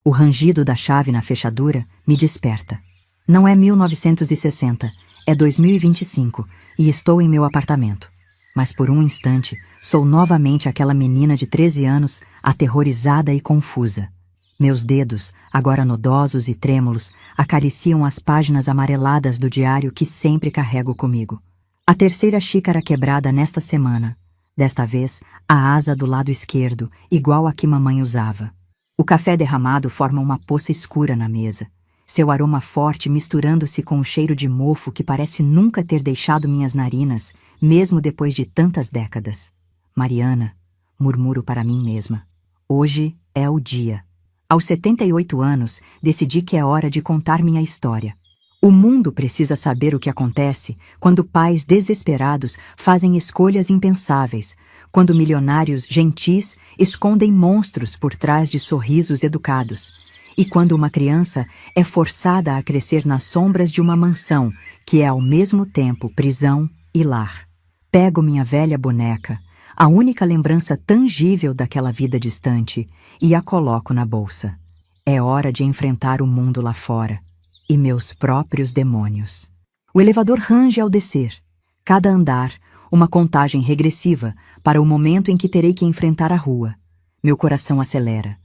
O rangido da chave na fechadura me desperta. Não é 1960, é 2025 e estou em meu apartamento. Mas por um instante, sou novamente aquela menina de 13 anos, aterrorizada e confusa. Meus dedos, agora nodosos e trêmulos, acariciam as páginas amareladas do diário que sempre carrego comigo. A terceira xícara quebrada nesta semana. Desta vez, a asa do lado esquerdo, igual a que mamãe usava. O café derramado forma uma poça escura na mesa. Seu aroma forte misturando-se com o cheiro de mofo que parece nunca ter deixado minhas narinas, mesmo depois de tantas décadas. Mariana, murmuro para mim mesma. Hoje é o dia. Aos 78 anos, decidi que é hora de contar minha história. O mundo precisa saber o que acontece quando pais desesperados fazem escolhas impensáveis, quando milionários gentis escondem monstros por trás de sorrisos educados, e quando uma criança é forçada a crescer nas sombras de uma mansão que é ao mesmo tempo prisão e lar. Pego minha velha boneca, a única lembrança tangível daquela vida distante, e a coloco na bolsa. É hora de enfrentar o mundo lá fora. E meus próprios demônios. O elevador range ao descer. Cada andar, uma contagem regressiva para o momento em que terei que enfrentar a rua. Meu coração acelera.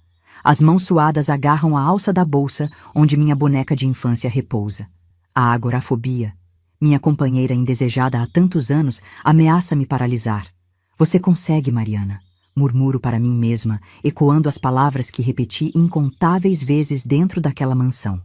As mãos suadas agarram a alça da bolsa onde minha boneca de infância repousa. A agorafobia, minha companheira indesejada há tantos anos, ameaça me paralisar. Você consegue, Mariana, murmuro para mim mesma, ecoando as palavras que repeti incontáveis vezes dentro daquela mansão.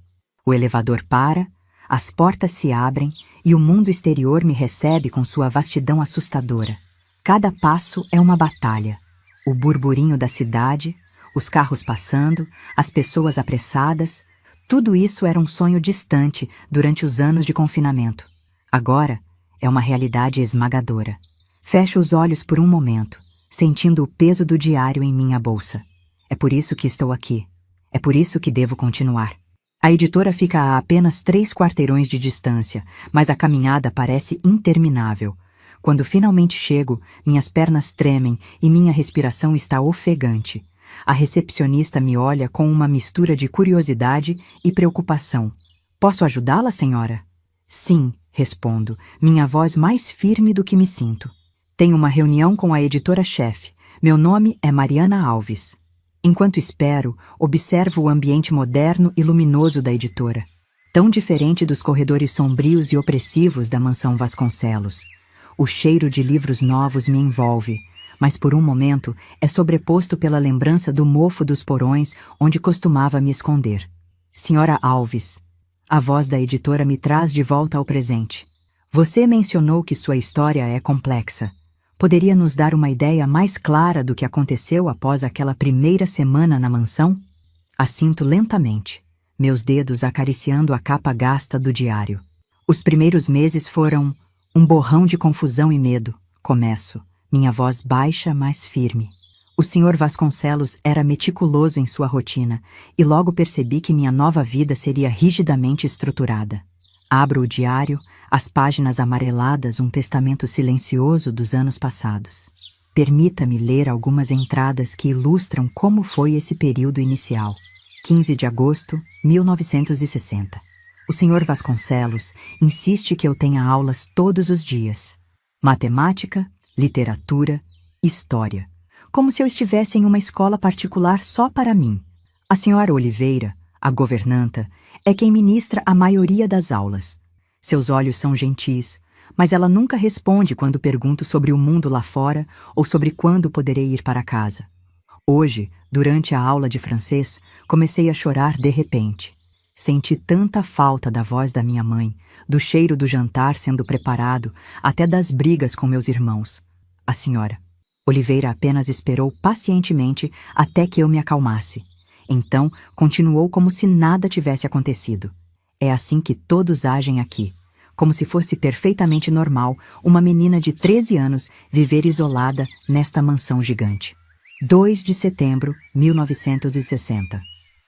O elevador para, as portas se abrem e o mundo exterior me recebe com sua vastidão assustadora. Cada passo é uma batalha. O burburinho da cidade, os carros passando, as pessoas apressadas, tudo isso era um sonho distante durante os anos de confinamento. Agora é uma realidade esmagadora. Fecho os olhos por um momento, sentindo o peso do diário em minha bolsa. É por isso que estou aqui. É por isso que devo continuar. A editora fica a apenas 3 quarteirões de distância, mas a caminhada parece interminável. Quando finalmente chego, minhas pernas tremem e minha respiração está ofegante. A recepcionista me olha com uma mistura de curiosidade e preocupação. Posso ajudá-la, senhora? Sim, respondo, minha voz mais firme do que me sinto. Tenho uma reunião com a editora-chefe. Meu nome é Mariana Alves. Enquanto espero, observo o ambiente moderno e luminoso da editora, tão diferente dos corredores sombrios e opressivos da mansão Vasconcelos. O cheiro de livros novos me envolve, mas por um momento é sobreposto pela lembrança do mofo dos porões onde costumava me esconder. Senhora Alves, a voz da editora me traz de volta ao presente. Você mencionou que sua história é complexa. Poderia nos dar uma ideia mais clara do que aconteceu após aquela primeira semana na mansão? Assinto lentamente, meus dedos acariciando a capa gasta do diário. Os primeiros meses foram um borrão de confusão e medo. Começo, minha voz baixa, mas firme. O Sr. Vasconcelos era meticuloso em sua rotina e logo percebi que minha nova vida seria rigidamente estruturada. Abro o diário, as páginas amareladas, um testamento silencioso dos anos passados. Permita-me ler algumas entradas que ilustram como foi esse período inicial. 15 de agosto, 1960. O Sr. Vasconcelos insiste que eu tenha aulas todos os dias. Matemática, literatura, história. Como se eu estivesse em uma escola particular só para mim. A senhora Oliveira, a governanta, é quem ministra a maioria das aulas. Seus olhos são gentis, mas ela nunca responde quando pergunto sobre o mundo lá fora ou sobre quando poderei ir para casa. Hoje, durante a aula de francês, comecei a chorar de repente. Senti tanta falta da voz da minha mãe, do cheiro do jantar sendo preparado, até das brigas com meus irmãos. A senhora Oliveira apenas esperou pacientemente até que eu me acalmasse. Então, continuou como se nada tivesse acontecido. É assim que todos agem aqui, como se fosse perfeitamente normal uma menina de 13 anos viver isolada nesta mansão gigante. 2 de setembro, 1960.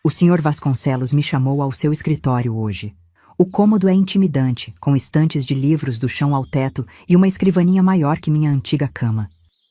O Sr. Vasconcelos me chamou ao seu escritório hoje. O cômodo é intimidante, com estantes de livros do chão ao teto e uma escrivaninha maior que minha antiga cama.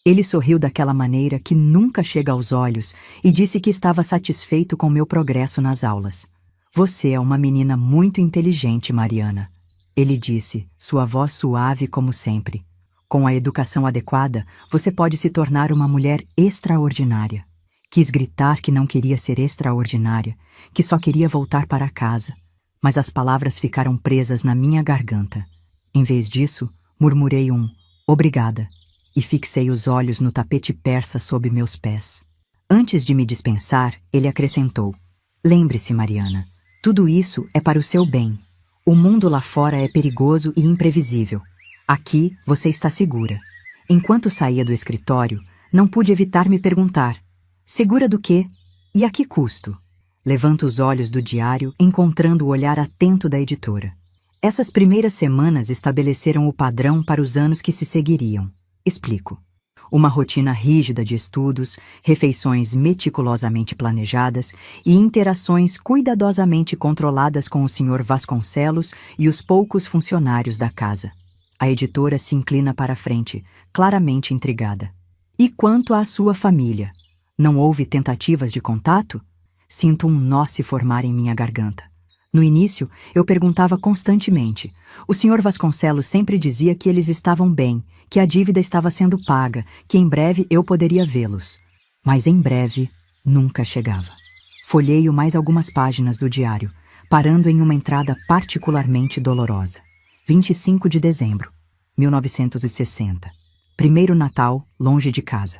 Ele sorriu daquela maneira que nunca chega aos olhos e disse que estava satisfeito com meu progresso nas aulas. Você é uma menina muito inteligente, Mariana. Ele disse, sua voz suave como sempre. Com a educação adequada, você pode se tornar uma mulher extraordinária. Quis gritar que não queria ser extraordinária, que só queria voltar para casa, mas as palavras ficaram presas na minha garganta. Em vez disso, murmurei um obrigada e fixei os olhos no tapete persa sob meus pés. Antes de me dispensar, ele acrescentou: lembre-se, Mariana, tudo isso é para o seu bem. O mundo lá fora é perigoso e imprevisível. Aqui você está segura. Enquanto saía do escritório, não pude evitar me perguntar: segura do quê? E a que custo? Levanto os olhos do diário, encontrando o olhar atento da editora. Essas primeiras semanas estabeleceram o padrão para os anos que se seguiriam. Explico. Uma rotina rígida de estudos, refeições meticulosamente planejadas e interações cuidadosamente controladas com o Sr. Vasconcelos e os poucos funcionários da casa. A editora se inclina para a frente, claramente intrigada. E quanto à sua família? Não houve tentativas de contato? Sinto um nó se formar em minha garganta. No início, eu perguntava constantemente. O Sr. Vasconcelos sempre dizia que eles estavam bem, que a dívida estava sendo paga, que em breve eu poderia vê-los. Mas em breve nunca chegava. Folheio mais algumas páginas do diário, parando em uma entrada particularmente dolorosa. 25 de dezembro, 1960. Primeiro Natal, longe de casa.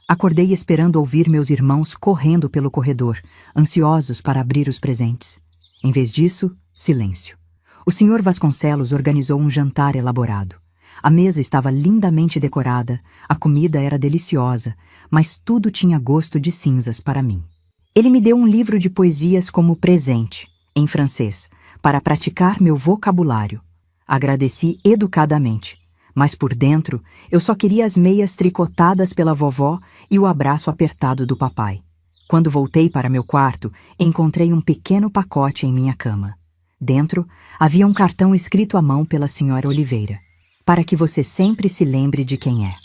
Acordei esperando ouvir meus irmãos correndo pelo corredor, ansiosos para abrir os presentes. Em vez disso, silêncio. O Sr. Vasconcelos organizou um jantar elaborado. A mesa estava lindamente decorada, a comida era deliciosa, mas tudo tinha gosto de cinzas para mim. Ele me deu um livro de poesias como presente, em francês, para praticar meu vocabulário. Agradeci educadamente, mas por dentro eu só queria as meias tricotadas pela vovó e o abraço apertado do papai. Quando voltei para meu quarto, encontrei um pequeno pacote em minha cama. Dentro, havia um cartão escrito à mão pela Sra. Oliveira, para que você sempre se lembre de quem é.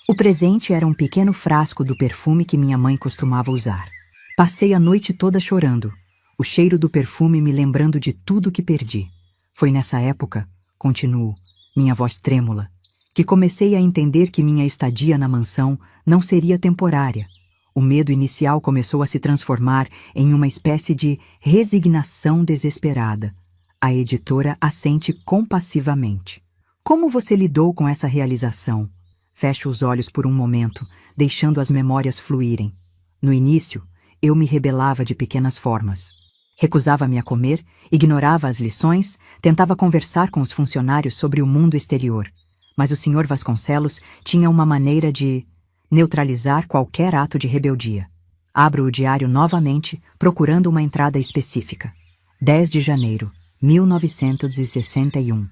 O presente era um pequeno frasco do perfume que minha mãe costumava usar. Passei a noite toda chorando, o cheiro do perfume me lembrando de tudo que perdi. Foi nessa época, continuo, minha voz trêmula, que comecei a entender que minha estadia na mansão não seria temporária. O medo inicial começou a se transformar em uma espécie de resignação desesperada. A editora assente compassivamente. Como você lidou com essa realização? Fecho os olhos por um momento, deixando as memórias fluírem. No início, eu me rebelava de pequenas formas. Recusava-me a comer, ignorava as lições, tentava conversar com os funcionários sobre o mundo exterior. Mas o Sr. Vasconcelos tinha uma maneira de neutralizar qualquer ato de rebeldia. Abro o diário novamente, procurando uma entrada específica. 10 de janeiro, 1961.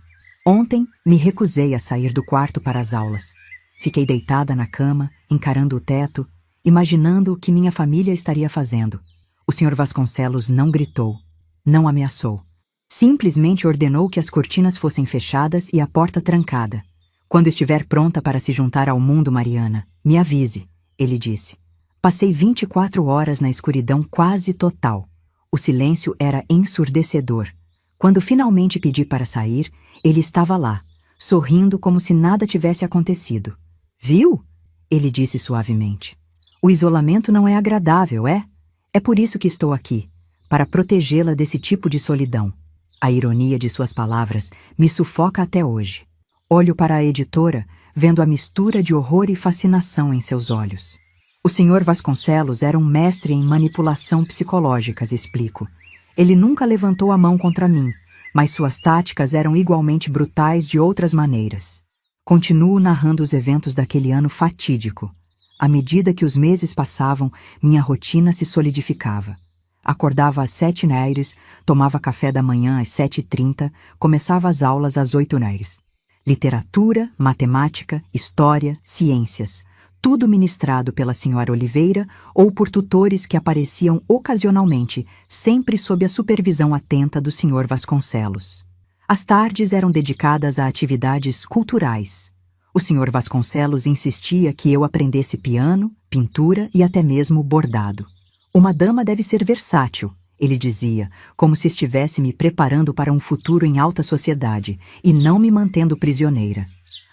Ontem, me recusei a sair do quarto para as aulas. Fiquei deitada na cama, encarando o teto, imaginando o que minha família estaria fazendo. O Sr. Vasconcelos não gritou, não ameaçou. Simplesmente ordenou que as cortinas fossem fechadas e a porta trancada. Quando estiver pronta para se juntar ao mundo, Mariana, me avise, ele disse. Passei 24 horas na escuridão quase total. O silêncio era ensurdecedor. Quando finalmente pedi para sair, ele estava lá, sorrindo como se nada tivesse acontecido. Viu? Ele disse suavemente. O isolamento não é agradável, é? É por isso que estou aqui, para protegê-la desse tipo de solidão. A ironia de suas palavras me sufoca até hoje. Olho para a editora, vendo a mistura de horror e fascinação em seus olhos. O Sr. Vasconcelos era um mestre em manipulação psicológica, explico. Ele nunca levantou a mão contra mim, mas suas táticas eram igualmente brutais de outras maneiras. Continuo narrando os eventos daquele ano fatídico. À medida que os meses passavam, minha rotina se solidificava. Acordava às 7h, tomava café da manhã às 7h30, começava as aulas às 8h. Literatura, matemática, história, ciências, tudo ministrado pela Sra. Oliveira ou por tutores que apareciam ocasionalmente, sempre sob a supervisão atenta do Sr. Vasconcelos. As tardes eram dedicadas a atividades culturais. O Sr. Vasconcelos insistia que eu aprendesse piano, pintura e até mesmo bordado. Uma dama deve ser versátil, ele dizia, como se estivesse me preparando para um futuro em alta sociedade e não me mantendo prisioneira.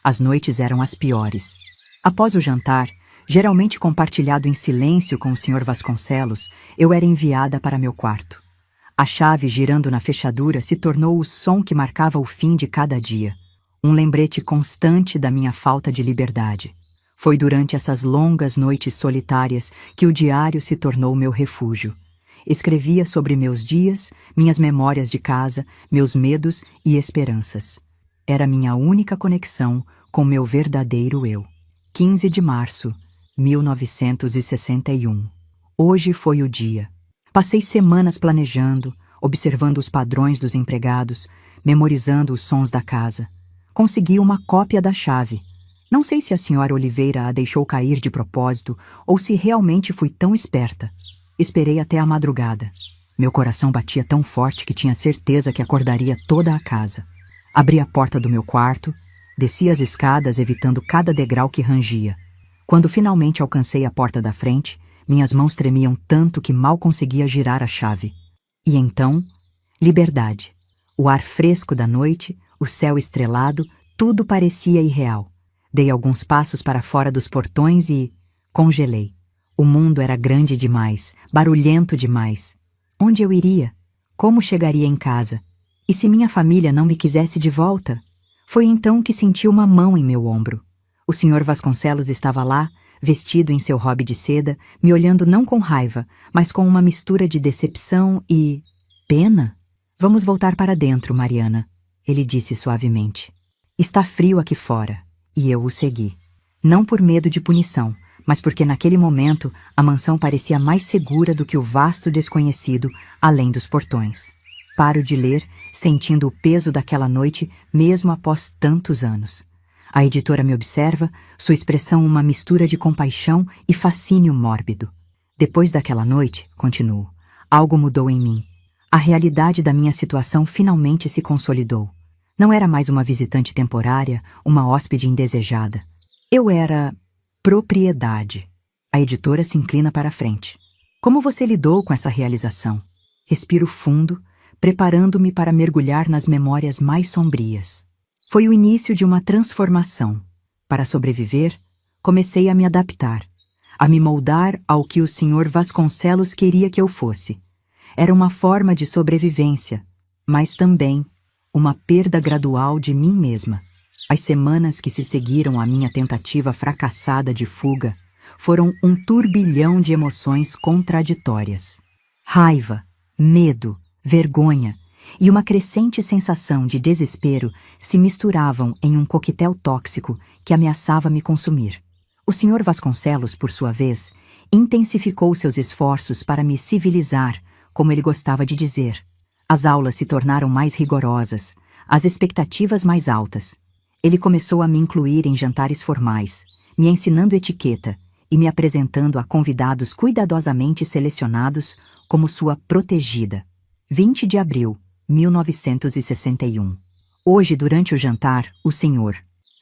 As noites eram as piores. Após o jantar, geralmente compartilhado em silêncio com o Sr. Vasconcelos, eu era enviada para meu quarto. A chave girando na fechadura se tornou o som que marcava o fim de cada dia, um lembrete constante da minha falta de liberdade. Foi durante essas longas noites solitárias que o diário se tornou meu refúgio. Escrevia sobre meus dias, minhas memórias de casa, meus medos e esperanças. Era minha única conexão com meu verdadeiro eu. 15 de março, 1961. Hoje foi o dia. Passei semanas planejando, observando os padrões dos empregados, memorizando os sons da casa. Consegui uma cópia da chave. Não sei se a senhora Oliveira a deixou cair de propósito ou se realmente fui tão esperta. Esperei até a madrugada. Meu coração batia tão forte que tinha certeza que acordaria toda a casa. Abri a porta do meu quarto, desci as escadas evitando cada degrau que rangia. Quando finalmente alcancei a porta da frente, minhas mãos tremiam tanto que mal conseguia girar a chave. E então, liberdade. O ar fresco da noite, o céu estrelado, tudo parecia irreal. Dei alguns passos para fora dos portões e congelei. O mundo era grande demais, barulhento demais. Onde eu iria? Como chegaria em casa? E se minha família não me quisesse de volta? Foi então que senti uma mão em meu ombro. O Sr. Vasconcelos estava lá, vestido em seu robe de seda, me olhando não com raiva, mas com uma mistura de decepção e pena. Vamos voltar para dentro, Mariana, ele disse suavemente. Está frio aqui fora, e eu o segui. Não por medo de punição, mas porque naquele momento a mansão parecia mais segura do que o vasto desconhecido além dos portões. Paro de ler, sentindo o peso daquela noite mesmo após tantos anos. A editora me observa, sua expressão uma mistura de compaixão e fascínio mórbido. Depois daquela noite, continuo, algo mudou em mim. A realidade da minha situação finalmente se consolidou. Não era mais uma visitante temporária, uma hóspede indesejada. Eu era propriedade. A editora se inclina para a frente. Como você lidou com essa realização? Respiro fundo, preparando-me para mergulhar nas memórias mais sombrias. Foi o início de uma transformação. Para sobreviver, comecei a me adaptar, a me moldar ao que o Sr. Vasconcelos queria que eu fosse. Era uma forma de sobrevivência, mas também uma perda gradual de mim mesma. As semanas que se seguiram à minha tentativa fracassada de fuga foram um turbilhão de emoções contraditórias. Raiva, medo, vergonha e uma crescente sensação de desespero se misturavam em um coquetel tóxico que ameaçava me consumir. O Sr. Vasconcelos, por sua vez, intensificou seus esforços para me civilizar, como ele gostava de dizer. As aulas se tornaram mais rigorosas, as expectativas mais altas. Ele começou a me incluir em jantares formais, me ensinando etiqueta e me apresentando a convidados cuidadosamente selecionados como sua protegida. 20 de abril, 1961. Hoje, durante o jantar, o Sr.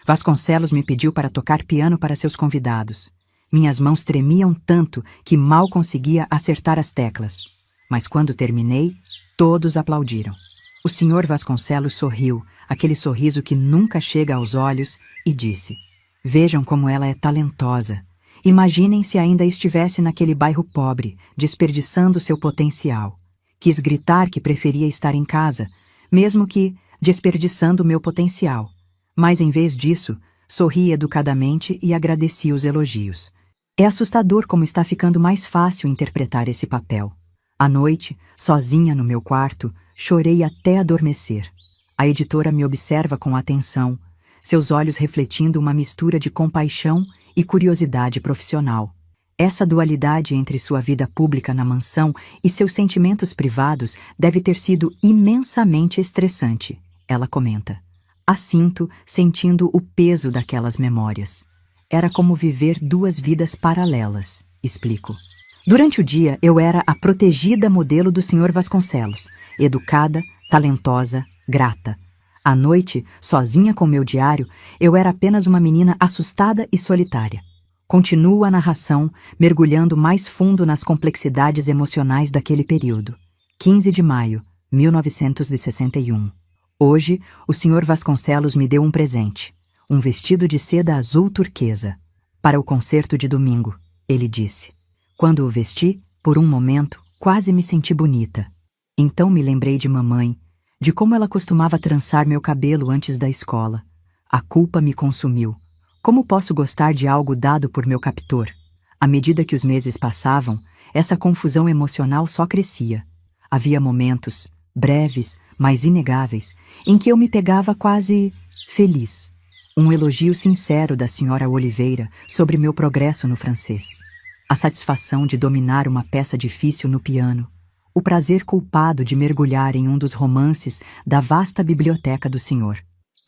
Vasconcelos me pediu para tocar piano para seus convidados. Minhas mãos tremiam tanto que mal conseguia acertar as teclas. Mas quando terminei, todos aplaudiram. O Sr. Vasconcelos sorriu, aquele sorriso que nunca chega aos olhos, e disse: Vejam como ela é talentosa. Imaginem se ainda estivesse naquele bairro pobre, desperdiçando seu potencial. Quis gritar que preferia estar em casa, mesmo que desperdiçando meu potencial. Mas em vez disso, sorri educadamente e agradeci os elogios. É assustador como está ficando mais fácil interpretar esse papel. À noite, sozinha no meu quarto, chorei até adormecer. A editora me observa com atenção, seus olhos refletindo uma mistura de compaixão e curiosidade profissional. Essa dualidade entre sua vida pública na mansão e seus sentimentos privados deve ter sido imensamente estressante, ela comenta. Assinto, sentindo o peso daquelas memórias. Era como viver duas vidas paralelas, explico. Durante o dia, eu era a protegida modelo do Sr. Vasconcelos, educada, talentosa, grata. À noite, sozinha com meu diário, eu era apenas uma menina assustada e solitária. Continuo a narração, mergulhando mais fundo nas complexidades emocionais daquele período. 15 de maio, 1961. Hoje, o Sr. Vasconcelos me deu um presente. Um vestido de seda azul turquesa. Para o concerto de domingo, ele disse. Quando o vesti, por um momento, quase me senti bonita. Então me lembrei de mamãe, de como ela costumava trançar meu cabelo antes da escola. A culpa me consumiu. Como posso gostar de algo dado por meu captor? À medida que os meses passavam, essa confusão emocional só crescia. Havia momentos, breves, mas inegáveis, em que eu me pegava quase feliz. Um elogio sincero da senhora Oliveira sobre meu progresso no francês. A satisfação de dominar uma peça difícil no piano. O prazer culpado de mergulhar em um dos romances da vasta biblioteca do senhor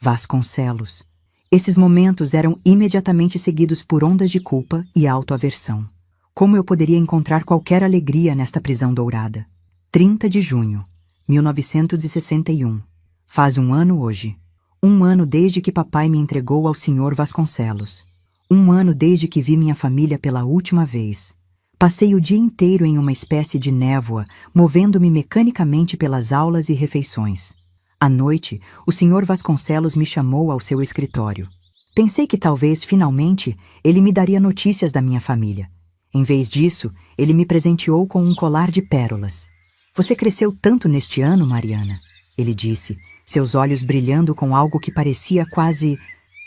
Vasconcelos. Esses momentos eram imediatamente seguidos por ondas de culpa e autoaversão. Como eu poderia encontrar qualquer alegria nesta prisão dourada? 30 de junho, 1961. Faz um ano hoje. Um ano desde que papai me entregou ao senhor Vasconcelos. Um ano desde que vi minha família pela última vez. Passei o dia inteiro em uma espécie de névoa, movendo-me mecanicamente pelas aulas e refeições. À noite, o senhor Vasconcelos me chamou ao seu escritório. Pensei que talvez, finalmente, ele me daria notícias da minha família. Em vez disso, ele me presenteou com um colar de pérolas. Você cresceu tanto neste ano, Mariana, ele disse, seus olhos brilhando com algo que parecia quase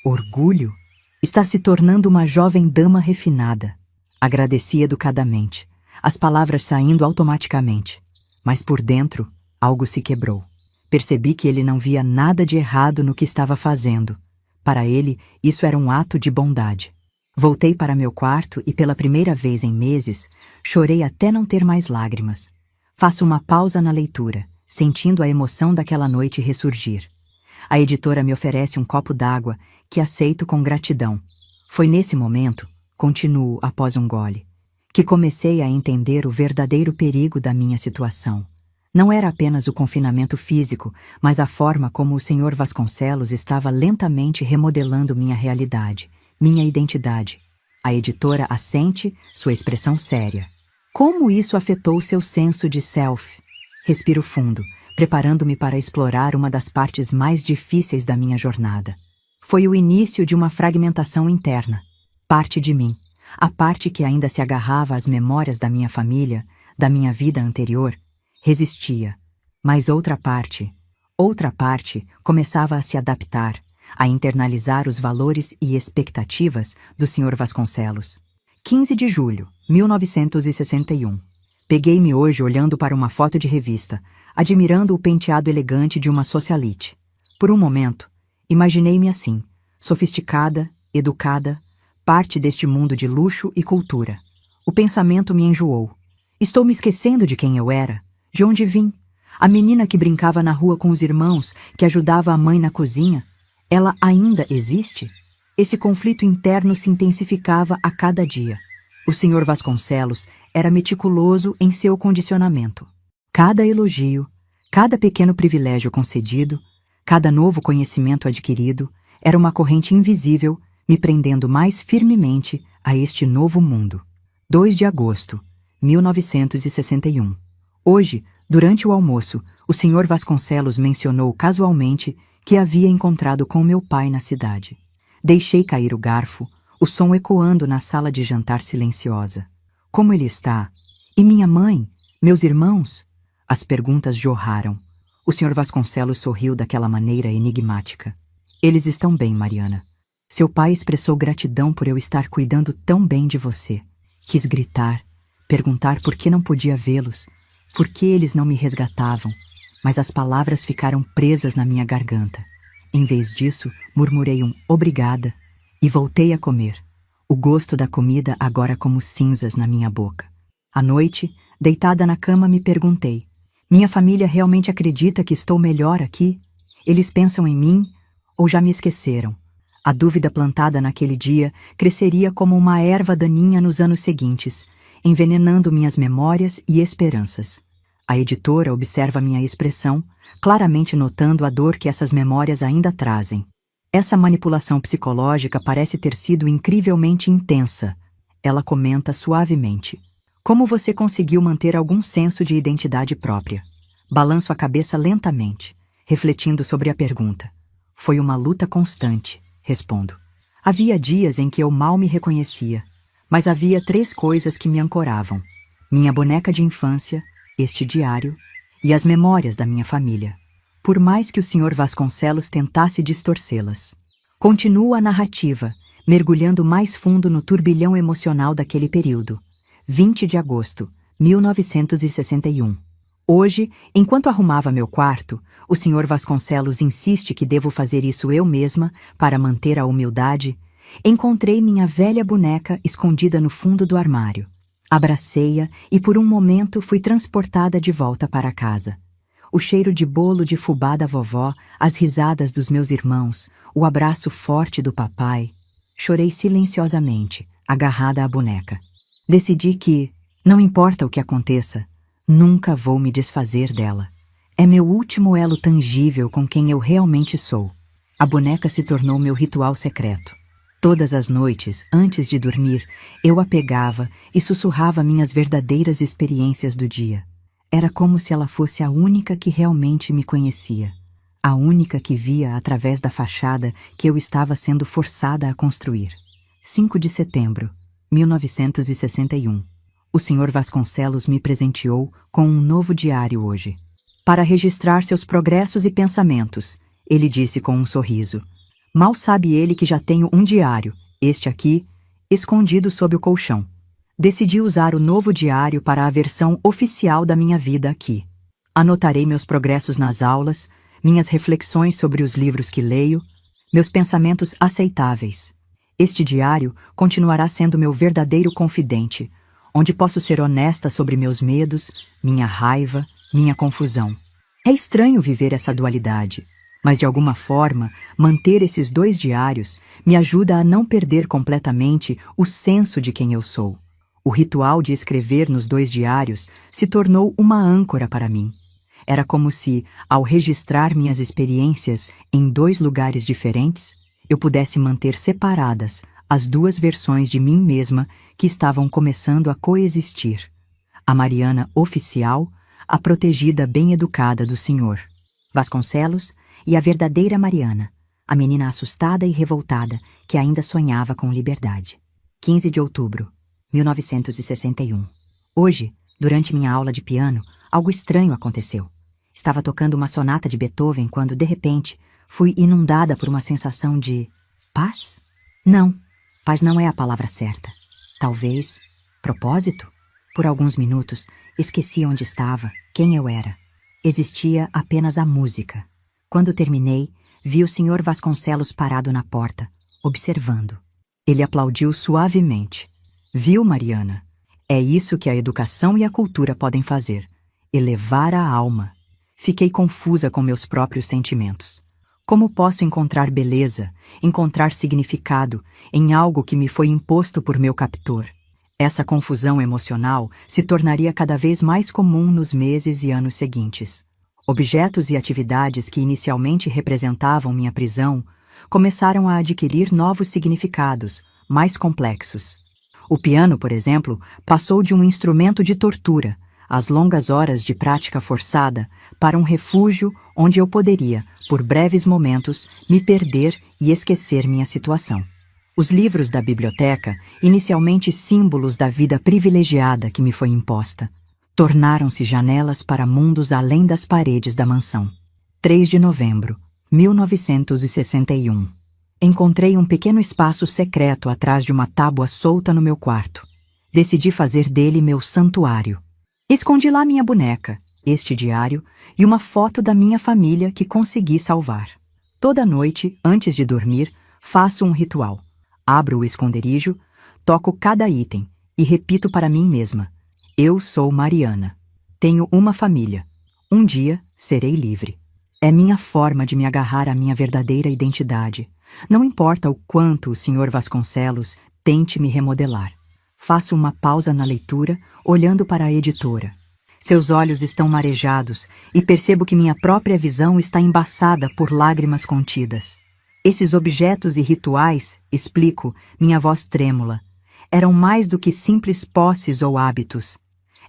orgulho. Está se tornando uma jovem dama refinada. Agradeci educadamente, as palavras saindo automaticamente. Mas por dentro, algo se quebrou. Percebi que ele não via nada de errado no que estava fazendo. Para ele, isso era um ato de bondade. Voltei para meu quarto e pela primeira vez em meses, chorei até não ter mais lágrimas. Faço uma pausa na leitura, sentindo a emoção daquela noite ressurgir. A editora me oferece um copo d'água, que aceito com gratidão. Foi nesse momento, continuo após um gole, que comecei a entender o verdadeiro perigo da minha situação. Não era apenas o confinamento físico, mas a forma como o senhor Vasconcelos estava lentamente remodelando minha realidade, minha identidade. A editora assente, sua expressão séria. Como isso afetou seu senso de self? Respiro fundo, preparando-me para explorar uma das partes mais difíceis da minha jornada. Foi o início de uma fragmentação interna. Parte de mim, a parte que ainda se agarrava às memórias da minha família, da minha vida anterior, resistia. Mas outra parte começava a se adaptar, a internalizar os valores e expectativas do Sr. Vasconcelos. 15 de julho, 1961. Peguei-me hoje olhando para uma foto de revista, admirando o penteado elegante de uma socialite. Por um momento, imaginei-me assim, sofisticada, educada, parte deste mundo de luxo e cultura. O pensamento me enjoou. Estou me esquecendo de quem eu era, de onde vim. A menina que brincava na rua com os irmãos, que ajudava a mãe na cozinha, ela ainda existe? Esse conflito interno se intensificava a cada dia. O Sr. Vasconcelos era meticuloso em seu condicionamento. Cada elogio, cada pequeno privilégio concedido, cada novo conhecimento adquirido, era uma corrente invisível me prendendo mais firmemente a este novo mundo. 2 de agosto, 1961. Hoje, durante o almoço, o Sr. Vasconcelos mencionou casualmente que havia encontrado com meu pai na cidade. Deixei cair o garfo, o som ecoando na sala de jantar silenciosa. Como ele está? E minha mãe? Meus irmãos? As perguntas jorraram. O Sr. Vasconcelos sorriu daquela maneira enigmática. Eles estão bem, Mariana. Seu pai expressou gratidão por eu estar cuidando tão bem de você. Quis gritar, perguntar por que não podia vê-los, por que eles não me resgatavam, mas as palavras ficaram presas na minha garganta. Em vez disso, murmurei um obrigada e voltei a comer. O gosto da comida agora como cinzas na minha boca. À noite, deitada na cama, me perguntei: minha família realmente acredita que estou melhor aqui? Eles pensam em mim ou já me esqueceram? A dúvida plantada naquele dia cresceria como uma erva daninha nos anos seguintes, envenenando minhas memórias e esperanças. A editora observa minha expressão, claramente notando a dor que essas memórias ainda trazem. Essa manipulação psicológica parece ter sido incrivelmente intensa. Ela comenta suavemente. Como você conseguiu manter algum senso de identidade própria? Balanço a cabeça lentamente, refletindo sobre a pergunta. Foi uma luta constante, respondo. Havia dias em que eu mal me reconhecia, mas havia 3 coisas que me ancoravam. Minha boneca de infância, este diário e as memórias da minha família. Por mais que o Sr. Vasconcelos tentasse distorcê-las. Continua a narrativa, mergulhando mais fundo no turbilhão emocional daquele período. 20 de agosto, 1961. Hoje, enquanto arrumava meu quarto, o Sr. Vasconcelos insiste que devo fazer isso eu mesma para manter a humildade. Encontrei minha velha boneca escondida no fundo do armário. Abracei-a e por um momento fui transportada de volta para casa. O cheiro de bolo de fubá da vovó, as risadas dos meus irmãos, o abraço forte do papai. Chorei silenciosamente, agarrada à boneca. Decidi que, não importa o que aconteça, nunca vou me desfazer dela. É meu último elo tangível com quem eu realmente sou. A boneca se tornou meu ritual secreto. Todas as noites, antes de dormir, eu a pegava e sussurrava minhas verdadeiras experiências do dia. Era como se ela fosse a única que realmente me conhecia. A única que via através da fachada que eu estava sendo forçada a construir. 5 de setembro, 1961. O Sr. Vasconcelos me presenteou com um novo diário hoje. Para registrar seus progressos e pensamentos, ele disse com um sorriso. Mal sabe ele que já tenho um diário, este aqui, escondido sob o colchão. Decidi usar o novo diário para a versão oficial da minha vida aqui. Anotarei meus progressos nas aulas, minhas reflexões sobre os livros que leio, meus pensamentos aceitáveis. Este diário continuará sendo meu verdadeiro confidente, onde posso ser honesta sobre meus medos, minha raiva, minha confusão. É estranho viver essa dualidade. Mas de alguma forma, manter esses 2 diários me ajuda a não perder completamente o senso de quem eu sou. O ritual de escrever nos 2 diários se tornou uma âncora para mim. Era como se, ao registrar minhas experiências em 2 lugares diferentes, eu pudesse manter separadas as 2 versões de mim mesma que estavam começando a coexistir. A Mariana oficial, a protegida bem educada do Sr. Vasconcelos, e a verdadeira Mariana, a menina assustada e revoltada que ainda sonhava com liberdade. 15 de outubro, 1961. Hoje, durante minha aula de piano, algo estranho aconteceu. Estava tocando uma sonata de Beethoven quando, de repente, fui inundada por uma sensação de paz? Não, paz não é a palavra certa. Talvez propósito? Por alguns minutos, esqueci onde estava, quem eu era. Existia apenas a música. Quando terminei, vi o Sr. Vasconcelos parado na porta, observando. Ele aplaudiu suavemente. Viu, Mariana? É isso que a educação e a cultura podem fazer. Elevar a alma. Fiquei confusa com meus próprios sentimentos. Como posso encontrar beleza, encontrar significado em algo que me foi imposto por meu captor? Essa confusão emocional se tornaria cada vez mais comum nos meses e anos seguintes. Objetos e atividades que inicialmente representavam minha prisão começaram a adquirir novos significados, mais complexos. O piano, por exemplo, passou de um instrumento de tortura, às longas horas de prática forçada, para um refúgio onde eu poderia, por breves momentos, me perder e esquecer minha situação. Os livros da biblioteca, inicialmente símbolos da vida privilegiada que me foi imposta, tornaram-se janelas para mundos além das paredes da mansão. 3 de novembro, 1961. Encontrei um pequeno espaço secreto atrás de uma tábua solta no meu quarto. Decidi fazer dele meu santuário. Escondi lá minha boneca, este diário e uma foto da minha família que consegui salvar. Toda noite, antes de dormir, faço um ritual. Abro o esconderijo, toco cada item e repito para mim mesma. Eu sou Mariana. Tenho uma família. Um dia serei livre. É minha forma de me agarrar à minha verdadeira identidade. Não importa o quanto o Sr. Vasconcelos tente me remodelar. Faço uma pausa na leitura, olhando para a editora. Seus olhos estão marejados e percebo que minha própria visão está embaçada por lágrimas contidas. Esses objetos e rituais, explico, minha voz trêmula, eram mais do que simples posses ou hábitos.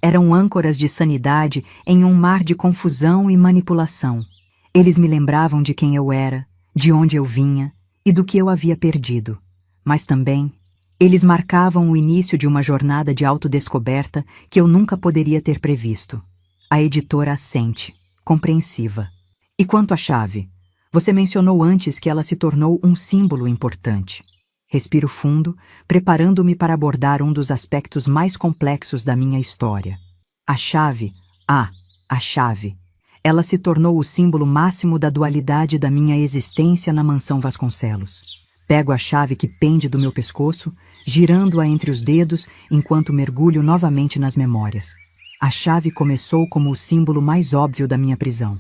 Eram âncoras de sanidade em um mar de confusão e manipulação. Eles me lembravam de quem eu era, de onde eu vinha e do que eu havia perdido. Mas também, eles marcavam o início de uma jornada de autodescoberta que eu nunca poderia ter previsto. A editora assente, compreensiva. E quanto à chave? Você mencionou antes que ela se tornou um símbolo importante. Respiro fundo, preparando-me para abordar um dos aspectos mais complexos da minha história. A chave, a chave. Ela se tornou o símbolo máximo da dualidade da minha existência na mansão Vasconcelos. Pego a chave que pende do meu pescoço, girando-a entre os dedos enquanto mergulho novamente nas memórias. A chave começou como o símbolo mais óbvio da minha prisão.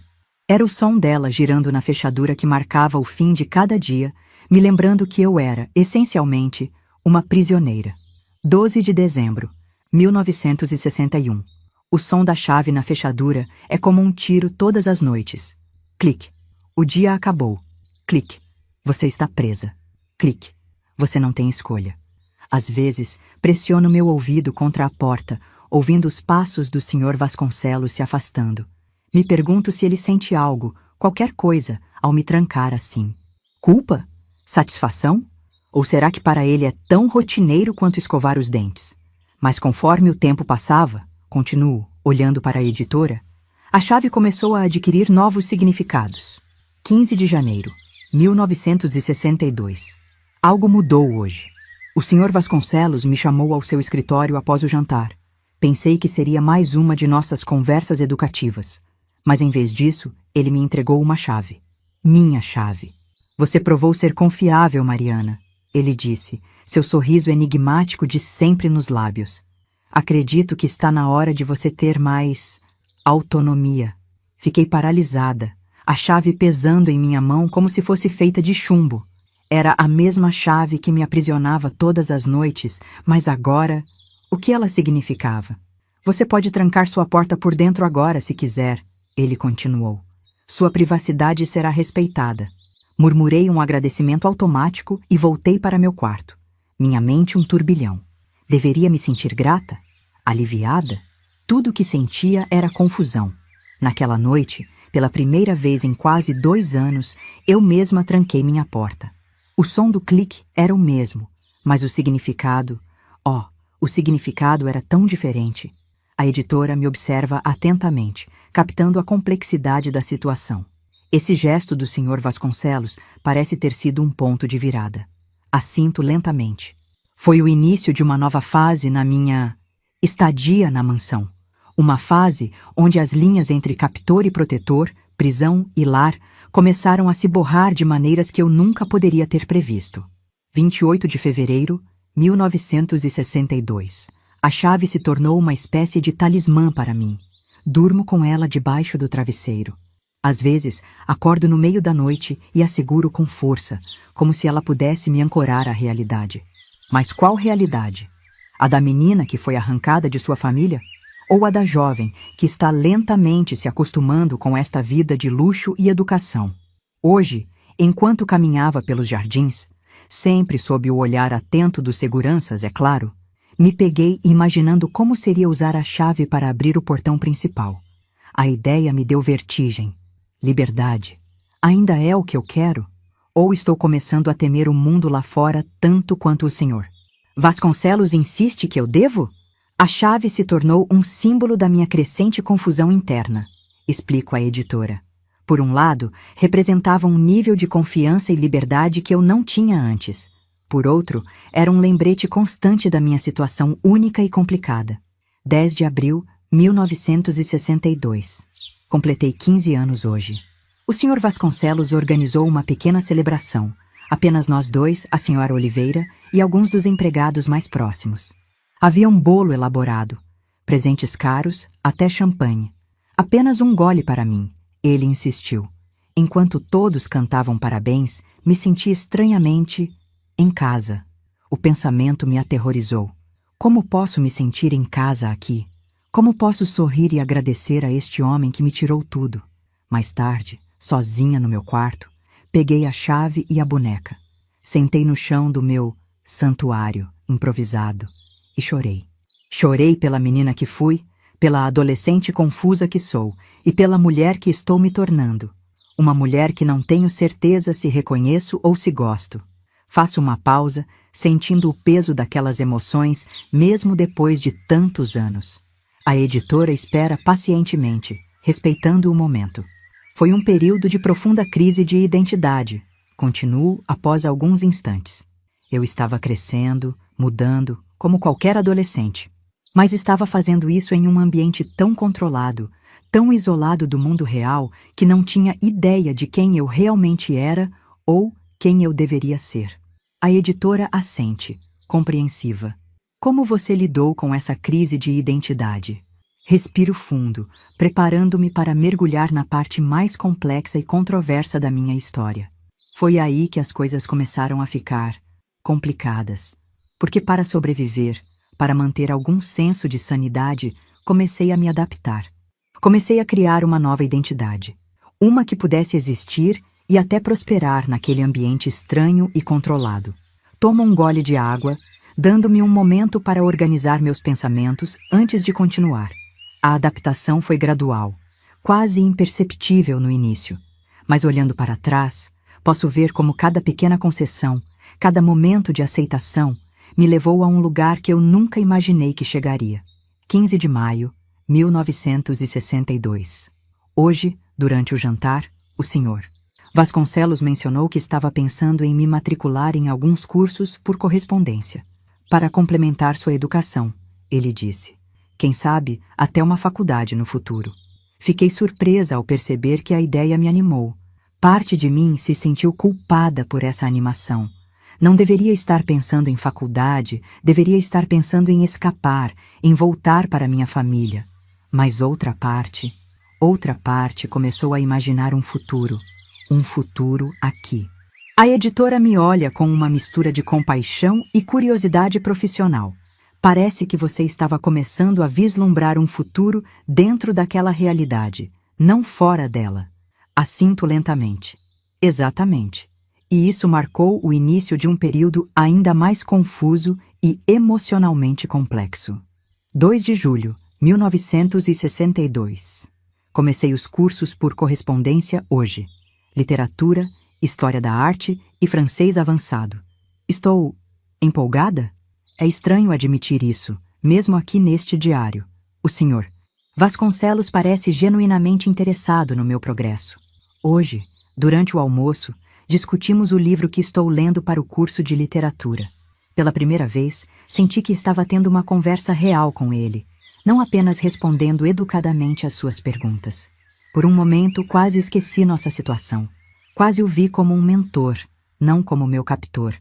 Era o som dela girando na fechadura que marcava o fim de cada dia, me lembrando que eu era, essencialmente, uma prisioneira. 12 de dezembro, 1961. O som da chave na fechadura é como um tiro todas as noites. Clique. O dia acabou. Clique. Você está presa. Clique. Você não tem escolha. Às vezes, pressiono meu ouvido contra a porta, ouvindo os passos do Sr. Vasconcelos se afastando. Me pergunto se ele sente algo, qualquer coisa, ao me trancar assim. Culpa? Satisfação? Ou será que para ele é tão rotineiro quanto escovar os dentes? Mas conforme o tempo passava, continuo, olhando para a editora, a chave começou a adquirir novos significados. 15 de janeiro, 1962. Algo mudou hoje. O Sr. Vasconcelos me chamou ao seu escritório após o jantar. Pensei que seria mais uma de nossas conversas educativas. Mas em vez disso, ele me entregou uma chave. Minha chave. Você provou ser confiável, Mariana, ele disse, seu sorriso enigmático de sempre nos lábios. Acredito que está na hora de você ter mais autonomia. Fiquei paralisada, a chave pesando em minha mão como se fosse feita de chumbo. Era a mesma chave que me aprisionava todas as noites, mas agora, o que ela significava? Você pode trancar sua porta por dentro agora, se quiser, ele continuou. Sua privacidade será respeitada. Murmurei um agradecimento automático e voltei para meu quarto. Minha mente um turbilhão. Deveria me sentir grata? Aliviada? Tudo o que sentia era confusão. Naquela noite, pela primeira vez em quase 2 anos, eu mesma tranquei minha porta. O som do clique era o mesmo, mas o significado... o significado era tão diferente. A editora me observa atentamente, captando a complexidade da situação. Esse gesto do Sr. Vasconcelos parece ter sido um ponto de virada. Assinto lentamente. Foi o início de uma nova fase na minha estadia na mansão. Uma fase onde as linhas entre captor e protetor, prisão e lar, começaram a se borrar de maneiras que eu nunca poderia ter previsto. 28 de fevereiro, 1962. A chave se tornou uma espécie de talismã para mim. Durmo com ela debaixo do travesseiro. Às vezes, acordo no meio da noite e a seguro com força, como se ela pudesse me ancorar à realidade. Mas qual realidade? A da menina que foi arrancada de sua família? Ou a da jovem que está lentamente se acostumando com esta vida de luxo e educação? Hoje, enquanto caminhava pelos jardins, sempre sob o olhar atento dos seguranças, é claro, me peguei imaginando como seria usar a chave para abrir o portão principal. A ideia me deu vertigem. Liberdade. Ainda é o que eu quero? Ou estou começando a temer o mundo lá fora tanto quanto o senhor? Vasconcelos insiste que eu devo? A chave se tornou um símbolo da minha crescente confusão interna, explico à editora. Por um lado, representava um nível de confiança e liberdade que eu não tinha antes. Por outro, era um lembrete constante da minha situação única e complicada. 10 de abril, 1962. Completei 15 anos hoje. O Sr. Vasconcelos organizou uma pequena celebração. Apenas nós dois, a Sra. Oliveira e alguns dos empregados mais próximos. Havia um bolo elaborado, presentes caros, até champanhe. Apenas um gole para mim, ele insistiu. Enquanto todos cantavam parabéns, me senti estranhamente em casa. O pensamento me aterrorizou. Como posso me sentir em casa aqui? Como posso sorrir e agradecer a este homem que me tirou tudo? Mais tarde, sozinha no meu quarto, peguei a chave e a boneca. Sentei no chão do meu santuário improvisado e chorei. Chorei pela menina que fui, pela adolescente confusa que sou e pela mulher que estou me tornando. Uma mulher que não tenho certeza se reconheço ou se gosto. Faço uma pausa, sentindo o peso daquelas emoções, mesmo depois de tantos anos. A editora espera pacientemente, respeitando o momento. Foi um período de profunda crise de identidade. Continuo após alguns instantes. Eu estava crescendo, mudando, como qualquer adolescente. Mas estava fazendo isso em um ambiente tão controlado, tão isolado do mundo real, que não tinha ideia de quem eu realmente era ou quem eu deveria ser. A editora assente, compreensiva. Como você lidou com essa crise de identidade? Respiro fundo, preparando-me para mergulhar na parte mais complexa e controversa da minha história. Foi aí que as coisas começaram a ficar complicadas. Porque para sobreviver, para manter algum senso de sanidade, comecei a me adaptar. Comecei a criar uma nova identidade. Uma que pudesse existir e até prosperar naquele ambiente estranho e controlado. Tomo um gole de água, dando-me um momento para organizar meus pensamentos antes de continuar. A adaptação foi gradual, quase imperceptível no início. Mas olhando para trás, posso ver como cada pequena concessão, cada momento de aceitação, me levou a um lugar que eu nunca imaginei que chegaria. 15 de maio, 1962. Hoje, durante o jantar, o Sr. Vasconcelos mencionou que estava pensando em me matricular em alguns cursos por correspondência. Para complementar sua educação, ele disse. Quem sabe, até uma faculdade no futuro. Fiquei surpresa ao perceber que a ideia me animou. Parte de mim se sentiu culpada por essa animação. Não deveria estar pensando em faculdade, deveria estar pensando em escapar, em voltar para minha família. Mas outra parte começou a imaginar um futuro aqui. A editora me olha com uma mistura de compaixão e curiosidade profissional. Parece que você estava começando a vislumbrar um futuro dentro daquela realidade, não fora dela. Assinto lentamente. Exatamente. E isso marcou o início de um período ainda mais confuso e emocionalmente complexo. 2 de julho, 1962. Comecei os cursos por correspondência hoje. Literatura, História da Arte e Francês Avançado. Estou empolgada? É estranho admitir isso, mesmo aqui neste diário. O Sr. Vasconcelos parece genuinamente interessado no meu progresso. Hoje, durante o almoço, discutimos o livro que estou lendo para o curso de literatura. Pela primeira vez, senti que estava tendo uma conversa real com ele, não apenas respondendo educadamente às suas perguntas. Por um momento, quase esqueci nossa situação. Quase o vi como um mentor, não como meu captor.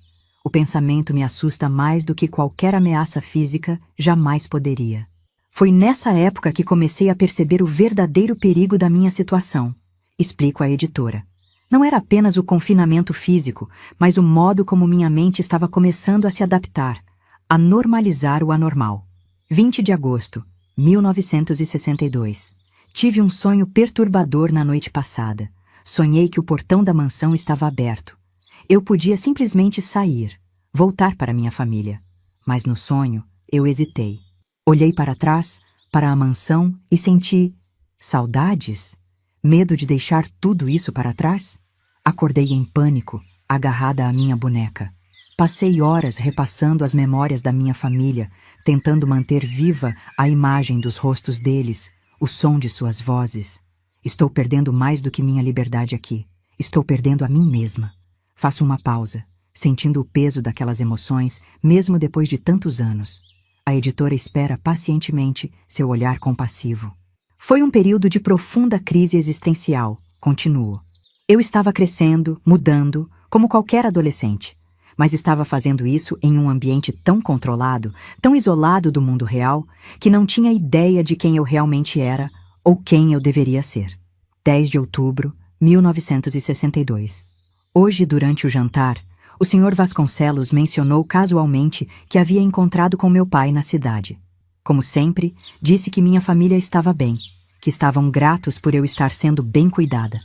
O pensamento me assusta mais do que qualquer ameaça física jamais poderia. Foi nessa época que comecei a perceber o verdadeiro perigo da minha situação. Explico à editora. Não era apenas o confinamento físico, mas o modo como minha mente estava começando a se adaptar, a normalizar o anormal. 20 de agosto, 1962. Tive um sonho perturbador na noite passada. Sonhei que o portão da mansão estava aberto. Eu podia simplesmente sair, voltar para minha família. Mas no sonho, eu hesitei. Olhei para trás, para a mansão e senti saudades? Medo de deixar tudo isso para trás? Acordei em pânico, agarrada à minha boneca. Passei horas repassando as memórias da minha família, tentando manter viva a imagem dos rostos deles, o som de suas vozes. Estou perdendo mais do que minha liberdade aqui. Estou perdendo a mim mesma. Faço uma pausa, sentindo o peso daquelas emoções, mesmo depois de tantos anos. A editora espera pacientemente seu olhar compassivo. Foi um período de profunda crise existencial, continuo. Eu estava crescendo, mudando, como qualquer adolescente. Mas estava fazendo isso em um ambiente tão controlado, tão isolado do mundo real, que não tinha ideia de quem eu realmente era ou quem eu deveria ser. 10 de outubro, 1962. Hoje, durante o jantar, o Sr. Vasconcelos mencionou casualmente que havia encontrado com meu pai na cidade. Como sempre, disse que minha família estava bem, que estavam gratos por eu estar sendo bem cuidada.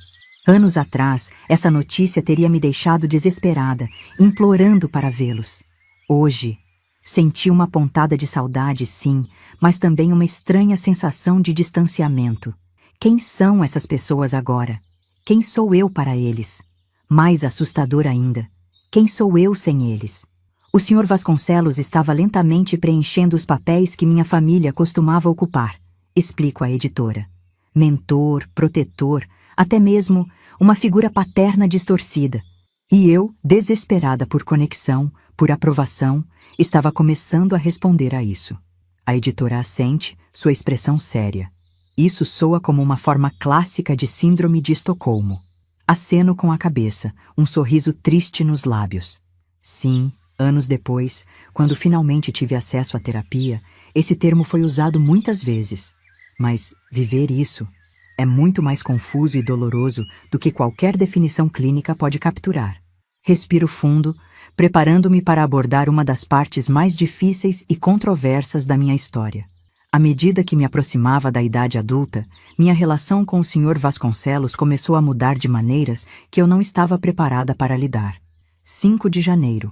Anos atrás, essa notícia teria me deixado desesperada, implorando para vê-los. Hoje, senti uma pontada de saudade, sim, mas também uma estranha sensação de distanciamento. Quem são essas pessoas agora? Quem sou eu para eles? Mais assustador ainda, quem sou eu sem eles? O Sr. Vasconcelos estava lentamente preenchendo os papéis que minha família costumava ocupar. Explico à editora. Mentor, protetor, até mesmo uma figura paterna distorcida. E eu, desesperada por conexão, por aprovação, estava começando a responder a isso. A editora assente, sua expressão séria. Isso soa como uma forma clássica de síndrome de Estocolmo. Aceno com a cabeça, um sorriso triste nos lábios. Sim, anos depois, quando finalmente tive acesso à terapia, esse termo foi usado muitas vezes. Mas viver isso é muito mais confuso e doloroso do que qualquer definição clínica pode capturar. Respiro fundo, preparando-me para abordar uma das partes mais difíceis e controversas da minha história. À medida que me aproximava da idade adulta, minha relação com o Sr. Vasconcelos começou a mudar de maneiras que eu não estava preparada para lidar. 5 de janeiro,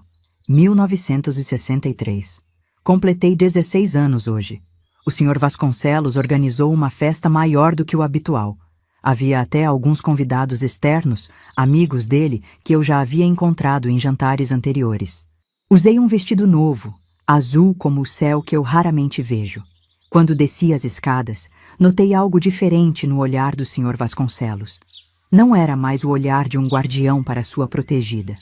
1963. Completei 16 anos hoje. O Sr. Vasconcelos organizou uma festa maior do que o habitual. Havia até alguns convidados externos, amigos dele, que eu já havia encontrado em jantares anteriores. Usei um vestido novo, azul como o céu que eu raramente vejo. Quando desci as escadas, notei algo diferente no olhar do Sr. Vasconcelos. Não era mais o olhar de um guardião para sua protegida.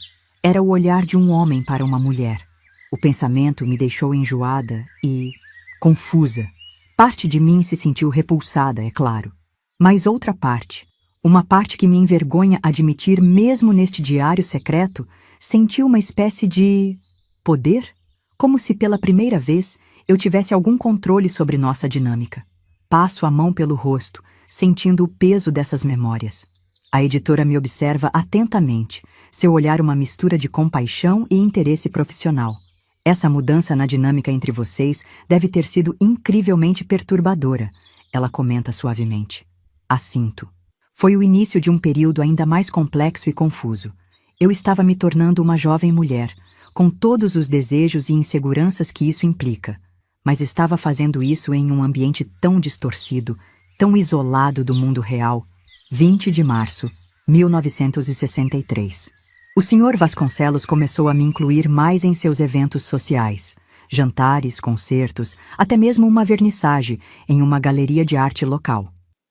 Era o olhar de um homem para uma mulher. O pensamento me deixou enjoada e confusa. Parte de mim se sentiu repulsada, é claro. Mas outra parte, uma parte que me envergonha admitir mesmo neste diário secreto, sentiu uma espécie de poder? Como se pela primeira vez eu tivesse algum controle sobre nossa dinâmica. Passo a mão pelo rosto, sentindo o peso dessas memórias. A editora me observa atentamente, seu olhar uma mistura de compaixão e interesse profissional. Essa mudança na dinâmica entre vocês deve ter sido incrivelmente perturbadora, ela comenta suavemente. Assinto. Foi o início de um período ainda mais complexo e confuso. Eu estava me tornando uma jovem mulher, com todos os desejos e inseguranças que isso implica, mas estava fazendo isso em um ambiente tão distorcido, tão isolado do mundo real. 20 de março, 1963. O Sr. Vasconcelos começou a me incluir mais em seus eventos sociais, jantares, concertos, até mesmo uma vernissage em uma galeria de arte local.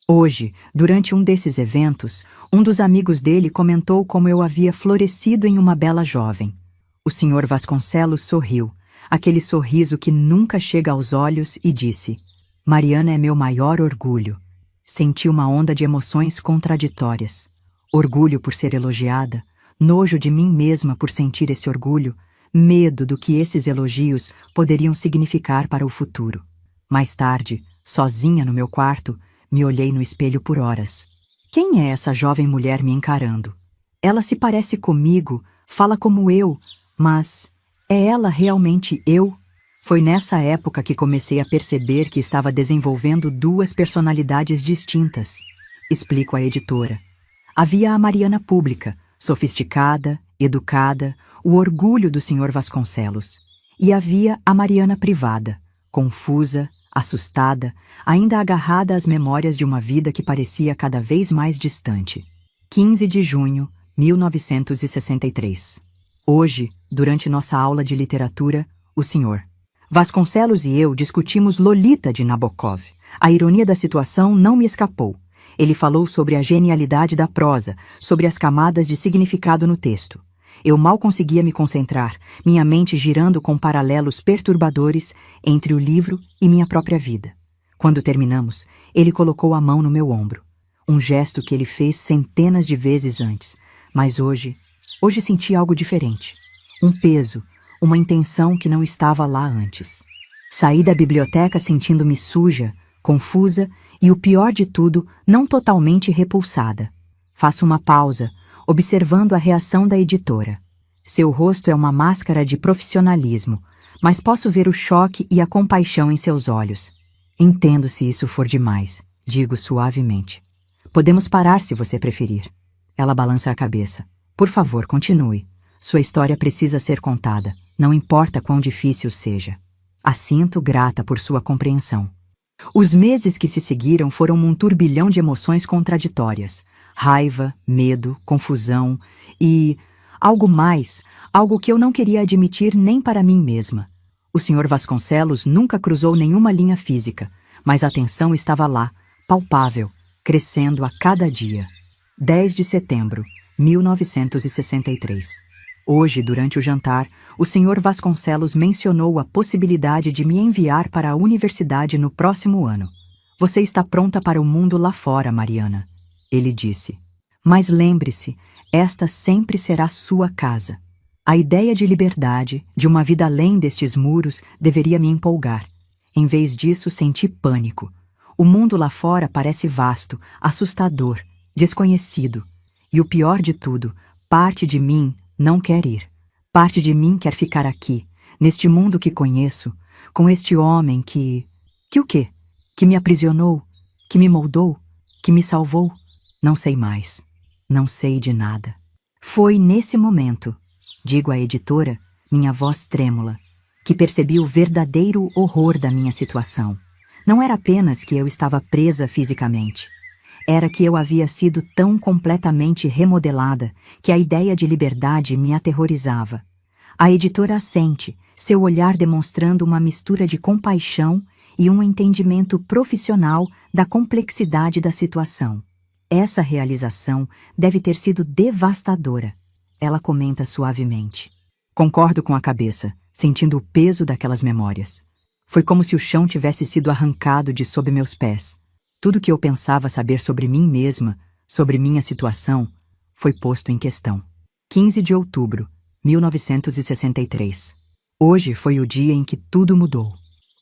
Hoje, durante um desses eventos, um dos amigos dele comentou como eu havia florescido em uma bela jovem. O Sr. Vasconcelos sorriu, aquele sorriso que nunca chega aos olhos, e disse: Mariana é meu maior orgulho. Senti uma onda de emoções contraditórias. Orgulho por ser elogiada, nojo de mim mesma por sentir esse orgulho, medo do que esses elogios poderiam significar para o futuro. Mais tarde, sozinha no meu quarto, me olhei no espelho por horas. Quem é essa jovem mulher me encarando? Ela se parece comigo, fala como eu, mas é ela realmente eu? Foi nessa época que comecei a perceber que estava desenvolvendo duas personalidades distintas. Explico à editora. Havia a Mariana pública, sofisticada, educada, o orgulho do Sr. Vasconcelos. E havia a Mariana privada, confusa, assustada, ainda agarrada às memórias de uma vida que parecia cada vez mais distante. 15 de junho, 1963. Hoje, durante nossa aula de literatura, o Sr. Vasconcelos e eu discutimos Lolita de Nabokov. A ironia da situação não me escapou. Ele falou sobre a genialidade da prosa, sobre as camadas de significado no texto. Eu mal conseguia me concentrar, minha mente girando com paralelos perturbadores entre o livro e minha própria vida. Quando terminamos, ele colocou a mão no meu ombro. Um gesto que ele fez centenas de vezes antes, mas hoje senti algo diferente. Um peso, uma intenção que não estava lá antes. Saí da biblioteca sentindo-me suja, confusa e, o pior de tudo, não totalmente repulsada. Faço uma pausa, observando a reação da editora. Seu rosto é uma máscara de profissionalismo, mas posso ver o choque e a compaixão em seus olhos. Entendo se isso for demais, digo suavemente. Podemos parar se você preferir. Ela balança a cabeça. Por favor, continue. Sua história precisa ser contada, não importa quão difícil seja. Assinto grata por sua compreensão. Os meses que se seguiram foram um turbilhão de emoções contraditórias. Raiva, medo, confusão e... algo mais, algo que eu não queria admitir nem para mim mesma. O Sr. Vasconcelos nunca cruzou nenhuma linha física, mas a tensão estava lá, palpável, crescendo a cada dia. 10 de setembro, 1963. Hoje, durante o jantar, o Sr. Vasconcelos mencionou a possibilidade de me enviar para a universidade no próximo ano. Você está pronta para o mundo lá fora, Mariana, ele disse. Mas lembre-se, esta sempre será sua casa. A ideia de liberdade, de uma vida além destes muros, deveria me empolgar. Em vez disso, senti pânico. O mundo lá fora parece vasto, assustador, desconhecido. E o pior de tudo, parte de mim não quer ir. Parte de mim quer ficar aqui, neste mundo que conheço, com este homem que... Que o quê? Que me aprisionou? Que me moldou? Que me salvou? Não sei mais. Não sei de nada. Foi nesse momento, digo à editora, minha voz trêmula, que percebi o verdadeiro horror da minha situação. Não era apenas que eu estava presa fisicamente. Era que eu havia sido tão completamente remodelada que a ideia de liberdade me aterrorizava. A editora assente, seu olhar demonstrando uma mistura de compaixão e um entendimento profissional da complexidade da situação. Essa realização deve ter sido devastadora. Ela comenta suavemente. Concordo com a cabeça, sentindo o peso daquelas memórias. Foi como se o chão tivesse sido arrancado de sob meus pés. Tudo que eu pensava saber sobre mim mesma, sobre minha situação, foi posto em questão. 15 de outubro, 1963. Hoje foi o dia em que tudo mudou.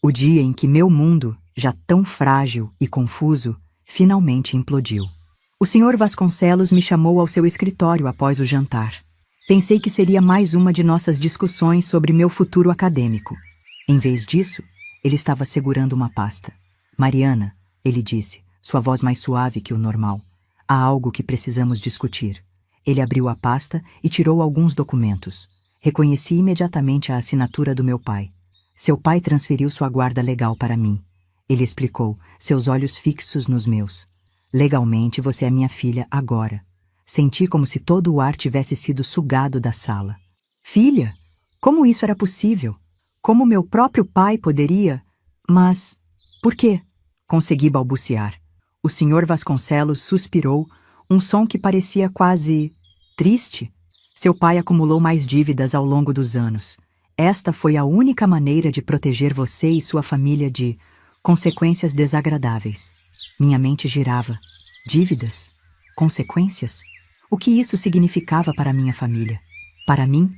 O dia em que meu mundo, já tão frágil e confuso, finalmente implodiu. O Sr. Vasconcelos me chamou ao seu escritório após o jantar. Pensei que seria mais uma de nossas discussões sobre meu futuro acadêmico. Em vez disso, ele estava segurando uma pasta. Mariana, ele disse, sua voz mais suave que o normal. Há algo que precisamos discutir. Ele abriu a pasta e tirou alguns documentos. Reconheci imediatamente a assinatura do meu pai. Seu pai transferiu sua guarda legal para mim. Ele explicou, seus olhos fixos nos meus. Legalmente você é minha filha agora. Senti como se todo o ar tivesse sido sugado da sala. Filha? Como isso era possível? Como meu próprio pai poderia? Mas... por quê? Consegui balbuciar. O Sr. Vasconcelos suspirou, um som que parecia quase... triste. Seu pai acumulou mais dívidas ao longo dos anos. Esta foi a única maneira de proteger você e sua família de consequências desagradáveis. Minha mente girava. Dívidas? Consequências? O que isso significava para minha família? Para mim?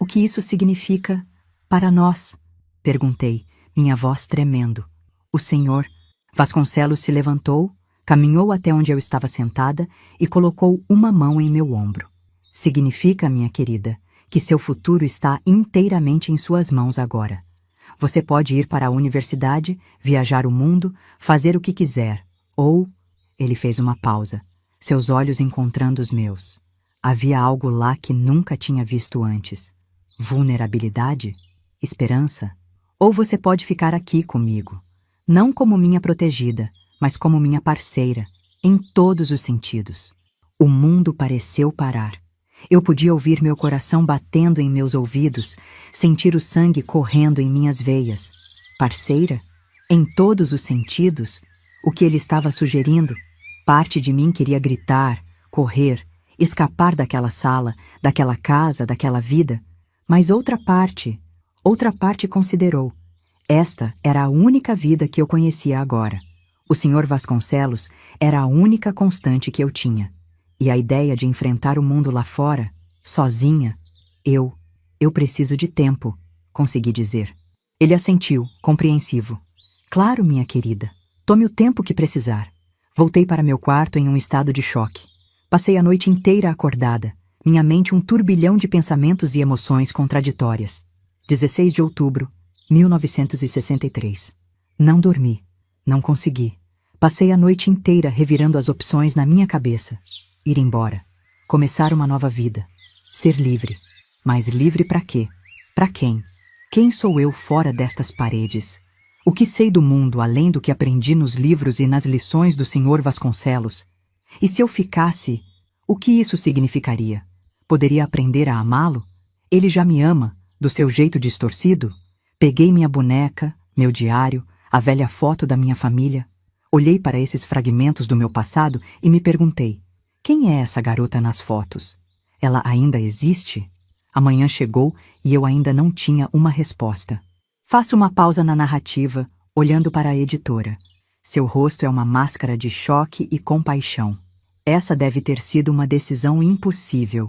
O que isso significa para nós? Perguntei, minha voz tremendo. O Sr. Vasconcelos se levantou, caminhou até onde eu estava sentada e colocou uma mão em meu ombro. Significa, minha querida, que seu futuro está inteiramente em suas mãos agora. Você pode ir para a universidade, viajar o mundo, fazer o que quiser. Ou... Ele fez uma pausa, seus olhos encontrando os meus. Havia algo lá que nunca tinha visto antes. Vulnerabilidade? Esperança? Ou você pode ficar aqui comigo. Não como minha protegida, mas como minha parceira, em todos os sentidos. O mundo pareceu parar. Eu podia ouvir meu coração batendo em meus ouvidos, sentir o sangue correndo em minhas veias. Parceira? Em todos os sentidos? O que ele estava sugerindo? Parte de mim queria gritar, correr, escapar daquela sala, daquela casa, daquela vida. Mas outra parte considerou. Esta era a única vida que eu conhecia agora. O Sr. Vasconcelos era a única constante que eu tinha. E a ideia de enfrentar o mundo lá fora, sozinha, eu preciso de tempo, consegui dizer. Ele assentiu, compreensivo. Claro, minha querida, tome o tempo que precisar. Voltei para meu quarto em um estado de choque. Passei a noite inteira acordada, minha mente um turbilhão de pensamentos e emoções contraditórias. 16 de outubro, 1963. Não dormi. Não consegui. Passei a noite inteira revirando as opções na minha cabeça. Ir embora. Começar uma nova vida. Ser livre. Mas livre para quê? Para quem? Quem sou eu fora destas paredes? O que sei do mundo além do que aprendi nos livros e nas lições do Sr. Vasconcelos? E se eu ficasse, o que isso significaria? Poderia aprender a amá-lo? Ele já me ama, do seu jeito distorcido? Peguei minha boneca, meu diário, a velha foto da minha família. Olhei para esses fragmentos do meu passado e me perguntei: quem é essa garota nas fotos? Ela ainda existe? Amanhã chegou e eu ainda não tinha uma resposta. Faço uma pausa na narrativa, olhando para a editora. Seu rosto é uma máscara de choque e compaixão. Essa deve ter sido uma decisão impossível.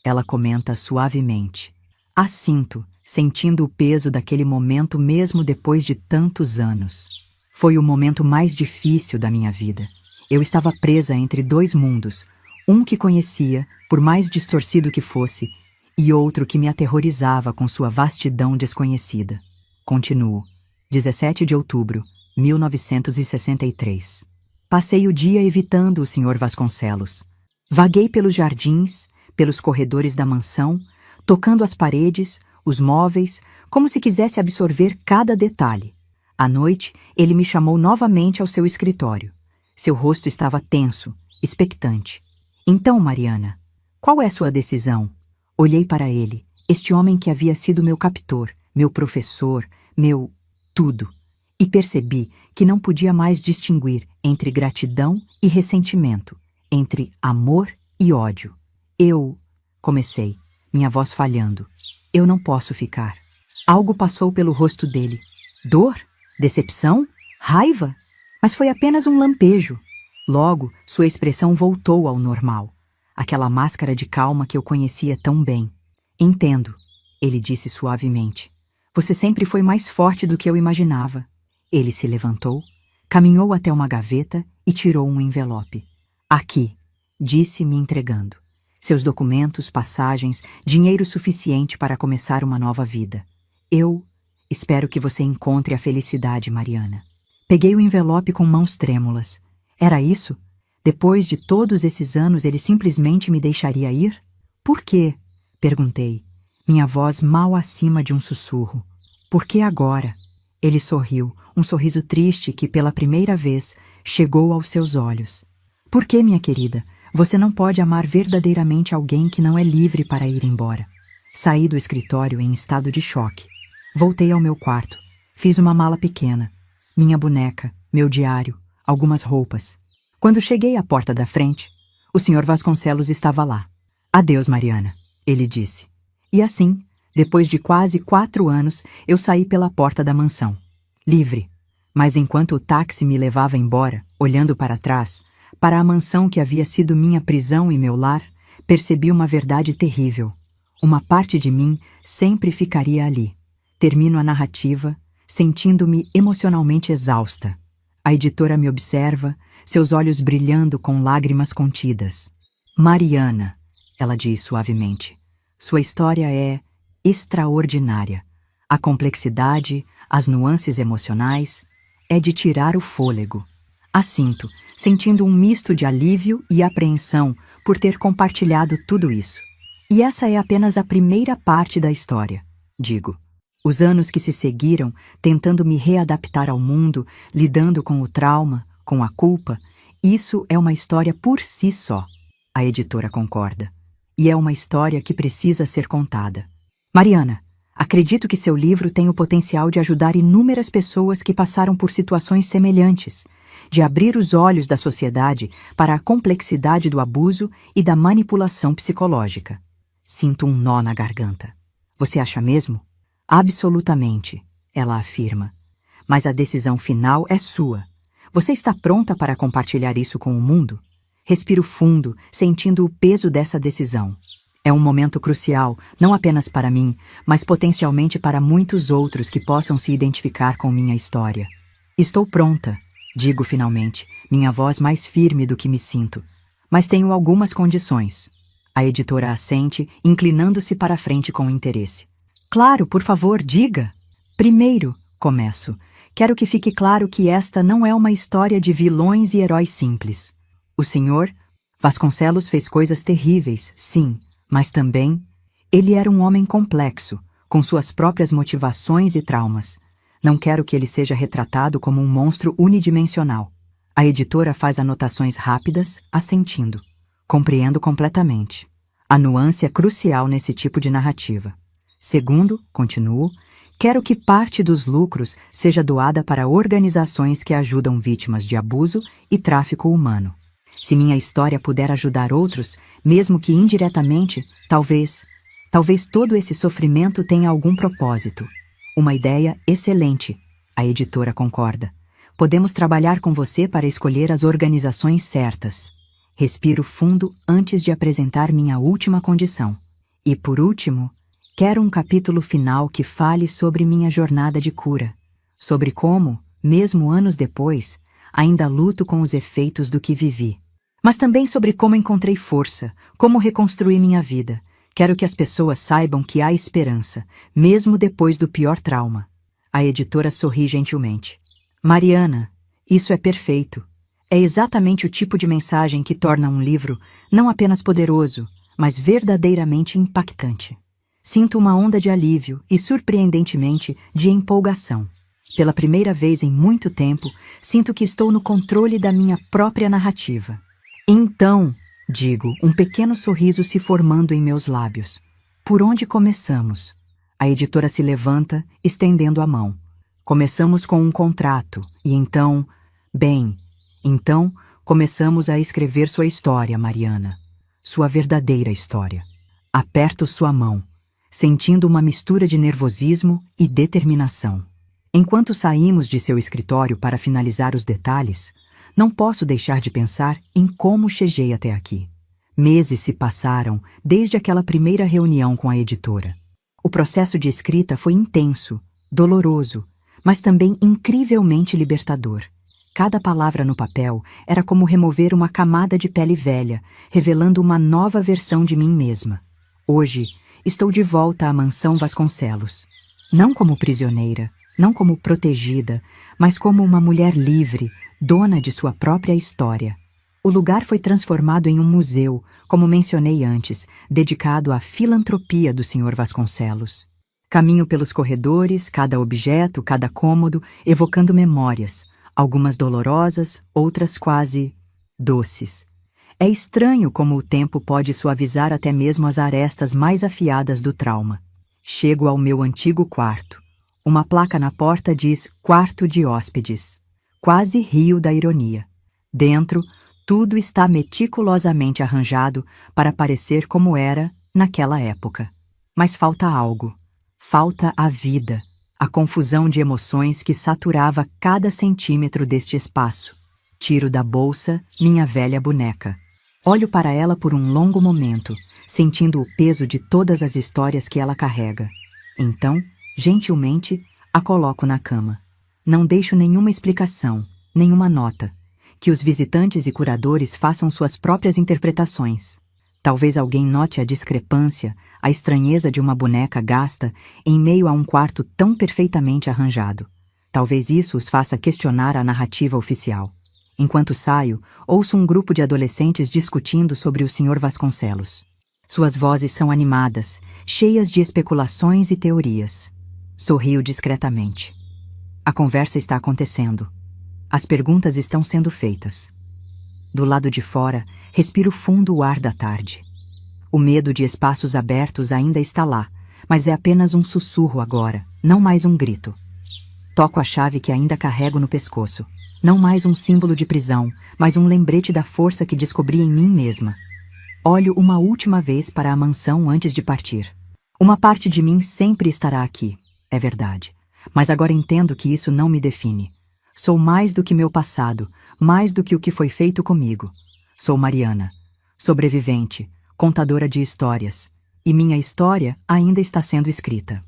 Ela comenta suavemente. Assinto, sentindo o peso daquele momento mesmo depois de tantos anos. Foi o momento mais difícil da minha vida. Eu estava presa entre dois mundos, um que conhecia, por mais distorcido que fosse, e outro que me aterrorizava com sua vastidão desconhecida. Continuo. 17 de outubro, 1963. Passei o dia evitando o Sr. Vasconcelos. Vaguei pelos jardins, pelos corredores da mansão, tocando as paredes, os móveis, como se quisesse absorver cada detalhe. À noite, ele me chamou novamente ao seu escritório. Seu rosto estava tenso, expectante. Então, Mariana, qual é sua decisão? Olhei para ele, este homem que havia sido meu captor, meu professor, meu tudo, e percebi que não podia mais distinguir entre gratidão e ressentimento, entre amor e ódio. Comecei, minha voz falhando. Eu não posso ficar. Algo passou pelo rosto dele. Dor? Decepção? Raiva? Mas foi apenas um lampejo. Logo, sua expressão voltou ao normal. Aquela máscara de calma que eu conhecia tão bem. Entendo, ele disse suavemente. Você sempre foi mais forte do que eu imaginava. Ele se levantou, caminhou até uma gaveta e tirou um envelope. Aqui, disse, me entregando. Seus documentos, passagens, dinheiro suficiente para começar uma nova vida. Eu espero que você encontre a felicidade, Mariana. Peguei o envelope com mãos trêmulas. Era isso? Depois de todos esses anos, ele simplesmente me deixaria ir? Por quê? Perguntei, minha voz mal acima de um sussurro. Por que agora? Ele sorriu, um sorriso triste que, pela primeira vez, chegou aos seus olhos. Por que, minha querida? Você não pode amar verdadeiramente alguém que não é livre para ir embora. Saí do escritório em estado de choque. Voltei ao meu quarto. Fiz uma mala pequena. Minha boneca, meu diário, algumas roupas. Quando cheguei à porta da frente, o Sr. Vasconcelos estava lá. Adeus, Mariana, ele disse. E assim, depois de quase 4 anos, eu saí pela porta da mansão. Livre. Mas enquanto o táxi me levava embora, olhando para trás, para a mansão que havia sido minha prisão e meu lar, percebi uma verdade terrível. Uma parte de mim sempre ficaria ali. Termino a narrativa, sentindo-me emocionalmente exausta. A editora me observa, seus olhos brilhando com lágrimas contidas. Mariana, ela diz suavemente, sua história é extraordinária. A complexidade, as nuances emocionais, é de tirar o fôlego. Assinto, sentindo um misto de alívio e apreensão por ter compartilhado tudo isso. E essa é apenas a primeira parte da história, digo. Os anos que se seguiram, tentando me readaptar ao mundo, lidando com o trauma, com a culpa, isso é uma história por si só. A editora concorda. E é uma história que precisa ser contada. Mariana, acredito que seu livro tem o potencial de ajudar inúmeras pessoas que passaram por situações semelhantes, de abrir os olhos da sociedade para a complexidade do abuso e da manipulação psicológica. Sinto um nó na garganta. Você acha mesmo? Absolutamente, ela afirma. Mas a decisão final é sua. Você está pronta para compartilhar isso com o mundo? Respiro fundo, sentindo o peso dessa decisão. É um momento crucial, não apenas para mim, mas potencialmente para muitos outros que possam se identificar com minha história. Estou pronta, digo finalmente, minha voz mais firme do que me sinto. Mas tenho algumas condições. A editora assente, inclinando-se para a frente com interesse. Claro, por favor, diga. Primeiro, começo. Quero que fique claro que esta não é uma história de vilões e heróis simples. O Sr. Vasconcelos fez coisas terríveis, sim, mas também ele era um homem complexo, com suas próprias motivações e traumas. Não quero que ele seja retratado como um monstro unidimensional. A editora faz anotações rápidas, assentindo. Compreendo completamente. A nuance é crucial nesse tipo de narrativa. Segundo, continuo, quero que parte dos lucros seja doada para organizações que ajudam vítimas de abuso e tráfico humano. Se minha história puder ajudar outros, mesmo que indiretamente, talvez todo esse sofrimento tenha algum propósito. Uma ideia excelente. A editora concorda. Podemos trabalhar com você para escolher as organizações certas. Respiro fundo antes de apresentar minha última condição. E por último, quero um capítulo final que fale sobre minha jornada de cura. Sobre como, mesmo anos depois, ainda luto com os efeitos do que vivi. Mas também sobre como encontrei força, como reconstruir minha vida. Quero que as pessoas saibam que há esperança, mesmo depois do pior trauma. A editora sorri gentilmente. Mariana, isso é perfeito. É exatamente o tipo de mensagem que torna um livro não apenas poderoso, mas verdadeiramente impactante. Sinto uma onda de alívio e, surpreendentemente, de empolgação. Pela primeira vez em muito tempo, sinto que estou no controle da minha própria narrativa. Então, digo, um pequeno sorriso se formando em meus lábios. Por onde começamos? A editora se levanta, estendendo a mão. Começamos com um contrato, e então... Então começamos a escrever sua história, Mariana. Sua verdadeira história. Aperto sua mão, sentindo uma mistura de nervosismo e determinação. Enquanto saímos de seu escritório para finalizar os detalhes, não posso deixar de pensar em como cheguei até aqui. Meses se passaram desde aquela primeira reunião com a editora. O processo de escrita foi intenso, doloroso, mas também incrivelmente libertador. Cada palavra no papel era como remover uma camada de pele velha, revelando uma nova versão de mim mesma. Hoje, estou de volta à mansão Vasconcelos. Não como prisioneira, não como protegida, mas como uma mulher livre, dona de sua própria história. O lugar foi transformado em um museu, como mencionei antes, dedicado à filantropia do Sr. Vasconcelos. Caminho pelos corredores, cada objeto, cada cômodo, evocando memórias, algumas dolorosas, outras quase doces. É estranho como o tempo pode suavizar até mesmo as arestas mais afiadas do trauma. Chego ao meu antigo quarto. Uma placa na porta diz quarto de hóspedes. Quase rio da ironia. Dentro, tudo está meticulosamente arranjado para parecer como era naquela época. Mas falta algo. Falta a vida, a confusão de emoções que saturava cada centímetro deste espaço. Tiro da bolsa minha velha boneca. Olho para ela por um longo momento, sentindo o peso de todas as histórias que ela carrega. Então, gentilmente, a coloco na cama. Não deixo nenhuma explicação, nenhuma nota. Que os visitantes e curadores façam suas próprias interpretações. Talvez alguém note a discrepância, a estranheza de uma boneca gasta em meio a um quarto tão perfeitamente arranjado. Talvez isso os faça questionar a narrativa oficial. Enquanto saio, ouço um grupo de adolescentes discutindo sobre o Sr. Vasconcelos. Suas vozes são animadas, cheias de especulações e teorias. Sorrio discretamente. A conversa está acontecendo. As perguntas estão sendo feitas. Do lado de fora, respiro fundo o ar da tarde. O medo de espaços abertos ainda está lá, mas é apenas um sussurro agora, não mais um grito. Toco a chave que ainda carrego no pescoço. Não mais um símbolo de prisão, mas um lembrete da força que descobri em mim mesma. Olho uma última vez para a mansão antes de partir. Uma parte de mim sempre estará aqui, é verdade. Mas agora entendo que isso não me define. Sou mais do que meu passado, mais do que o que foi feito comigo. Sou Mariana, sobrevivente, contadora de histórias. E minha história ainda está sendo escrita.